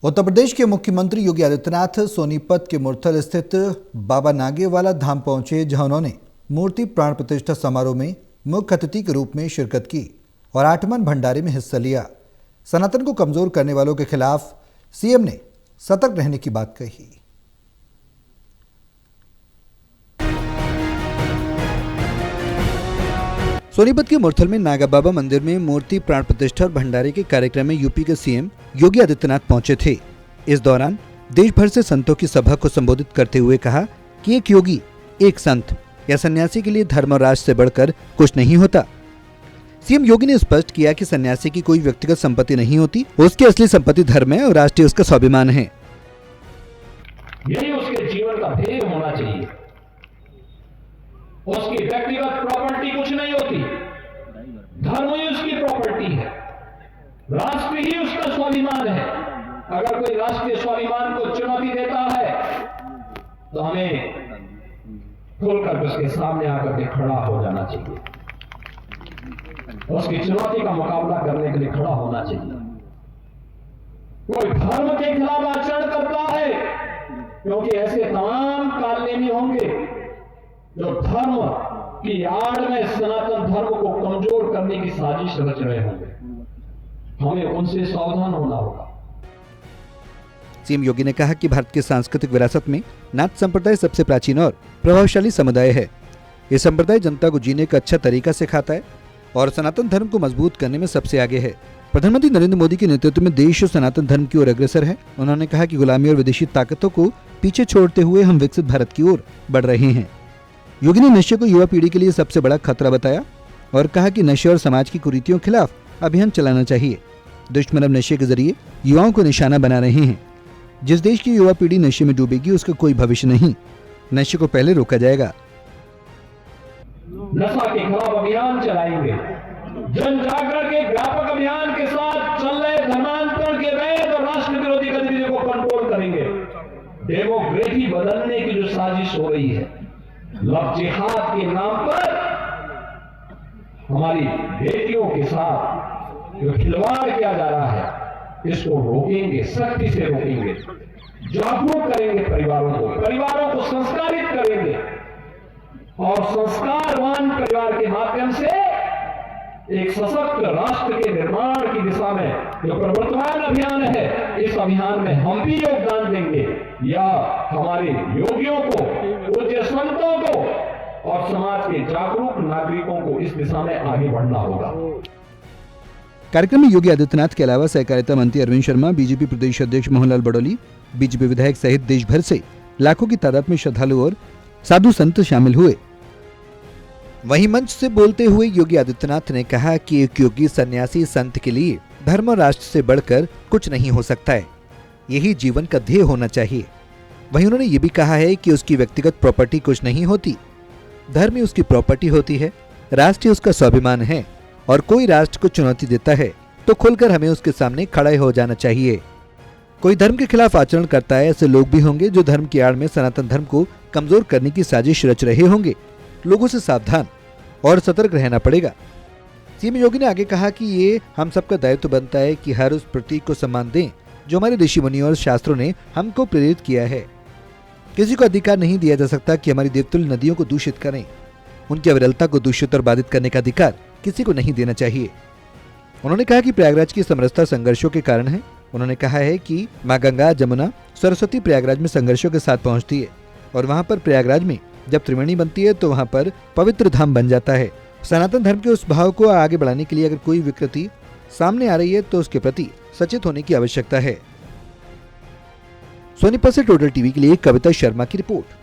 उत्तर प्रदेश के मुख्यमंत्री योगी आदित्यनाथ सोनीपत के मुरथल स्थित बाबा नागेवाला धाम पहुंचे, जहां उन्होंने मूर्ति प्राण प्रतिष्ठा समारोह में मुख्य अतिथि के रूप में शिरकत की और आठमन भंडारे में हिस्सा लिया। सनातन को कमजोर करने वालों के खिलाफ सीएम ने सतर्क रहने की बात कही। सोनीपत के मुरथल में नागा बाबा मंदिर में मूर्ति प्राण प्रतिष्ठा और भंडारे के कार्यक्रम में यूपी के सीएम योगी आदित्यनाथ पहुंचे थे। इस दौरान देश भर से संतों की सभा को संबोधित करते हुए कहा कि एक योगी, एक संत या सन्यासी के लिए धर्म और राष्ट्र से बढ़कर कुछ नहीं होता। सीएम योगी ने स्पष्ट किया कि सन्यासी की कोई व्यक्तिगत संपत्ति नहीं होती, उसकी असली संपत्ति धर्म है और राष्ट्र उसका स्वाभिमान है। यही उसके जीवन का ध्येय होना चाहिए। उसकी व्यक्तिगत प्रॉपर्टी कुछ नहीं होती, धर्म ही उसकी प्रॉपर्टी है, राष्ट्र ही उसका स्वाभिमान है। अगर कोई राष्ट्रीय स्वाभिमान को चुनौती देता है तो हमें खुलकर उसके सामने आकर के खड़ा हो जाना चाहिए, उसकी चुनौती का मुकाबला करने के लिए खड़ा होना चाहिए। कोई धर्म के खिलाफ आचरण करता है, क्योंकि ऐसे तमाम कालनेमी होंगे जो धर्म की आड़ में सनातन धर्म को कमजोर करने की साजिश रच रहे होंगे। हमें उनसे सावधान होना होगा। सीएम योगी ने कहा कि भारत की सांस्कृतिक विरासत में नाथ संप्रदाय सबसे प्राचीन और प्रभावशाली समुदाय है। ये संप्रदाय जनता को जीने का अच्छा तरीका सिखाता है और सनातन धर्म को मजबूत करने में सबसे आगे है। प्रधानमंत्री नरेंद्र मोदी के नेतृत्व में देश सनातन धर्म की ओर अग्रसर है। उन्होंने कहा कि गुलामी और विदेशी ताकतों को पीछे छोड़ते हुए हम विकसित भारत की ओर बढ़ रहे हैं। योगी ने नशे को युवा पीढ़ी के लिए सबसे बड़ा खतरा बताया और कहा कि नशे और समाज की कुरीतियों के खिलाफ अभियान चलाना चाहिए। दुश्मन अब नशे के जरिए युवाओं को निशाना बना रहे हैं। जिस देश की युवा पीढ़ी नशे में डूबेगी उसका कोई भविष्य नहीं। नशे को पहले रोका जाएगा। नशा के खिलाफ अभियान चलाएंगे। जन जागरण के व्यापक अभियान के साथ चल रहे धर्मांतरण के वैध और राष्ट्र विरोधी गतिविधियों को कंट्रोल करेंगे। डेमोक्रेसी बदलने की जो साजिश हो रही है, लव जिहाद के नाम पर हमारी बेटियों के साथ जो खिलवाड़ किया जा रहा है, इसको रोकेंगे, सख्ती से रोकेंगे। जागरूक करेंगे परिवारों को संस्कारित करेंगे और संस्कारवान परिवार के माध्यम से एक सशक्त राष्ट्र के निर्माण की दिशा में जो प्रवर्तमान अभियान है, इस अभियान में हम भी योगदान देंगे या हमारे योगियों को, पूज्य संतों को और समाज के जागरूक नागरिकों को इस दिशा में आगे बढ़ना होगा। कार्यक्रम में योगी आदित्यनाथ के अलावा सहकारिता मंत्री अरविंद शर्मा, बीजेपी प्रदेश अध्यक्ष मोहनलाल बड़ौली, बीजेपी विधायक सहित देश भर से लाखों की तादाद में श्रद्धालु और साधु संत शामिल हुए। वहीं मंच से बोलते हुए योगी आदित्यनाथ ने कहा कि एक योगी, सन्यासी, संत के लिए धर्म और राष्ट्र से बढ़कर कुछ नहीं हो सकता है। यही जीवन का ध्येय होना चाहिए। वहीं उन्होंने ये भी कहा है कि उसकी व्यक्तिगत प्रॉपर्टी कुछ नहीं होती, धर्म ही उसकी प्रॉपर्टी होती है, राष्ट्र उसका स्वाभिमान है और कोई राष्ट्र को चुनौती देता है तो खुलकर हमें उसके सामने खड़े हो जाना चाहिए। कोई धर्म के खिलाफ आचरण करता है, ऐसे लोग भी होंगे जो धर्म की आड़ में सनातन धर्म को कमजोर करने की साजिश रच रहे होंगे। लोगों से सावधान और सतर्क रहना पड़ेगा। सीएम योगी ने आगे कहा कि ये हम सबका दायित्व बनता है कि हर उस प्रतीक को सम्मान दें जो हमारे ऋषि मुनियों और शास्त्रों ने हमको प्रेरित किया है। किसी को अधिकार नहीं दिया जा सकता कि हमारी देवतुल्य नदियों को दूषित करें। उनकी अविरलता को दूषित और बाधित करने का अधिकार किसी को नहीं देना चाहिए। उन्होंने कहा कि प्रयागराज की समरसता संघर्षों के कारण है। उन्होंने कहा है कि माँ गंगा, जमुना, सरस्वती प्रयागराज में संघर्षों के साथ पहुंचती है और वहां पर प्रयागराज में जब त्रिवेणी बनती है तो वहां पर पवित्र धाम बन जाता है। सनातन धर्म के उस भाव को आगे बढ़ाने के लिए अगर कोई विकृति सामने आ रही है तो उसके प्रति सचेत होने की आवश्यकता है। सोनीपत से टोटल टीवी के लिए कविता शर्मा की रिपोर्ट।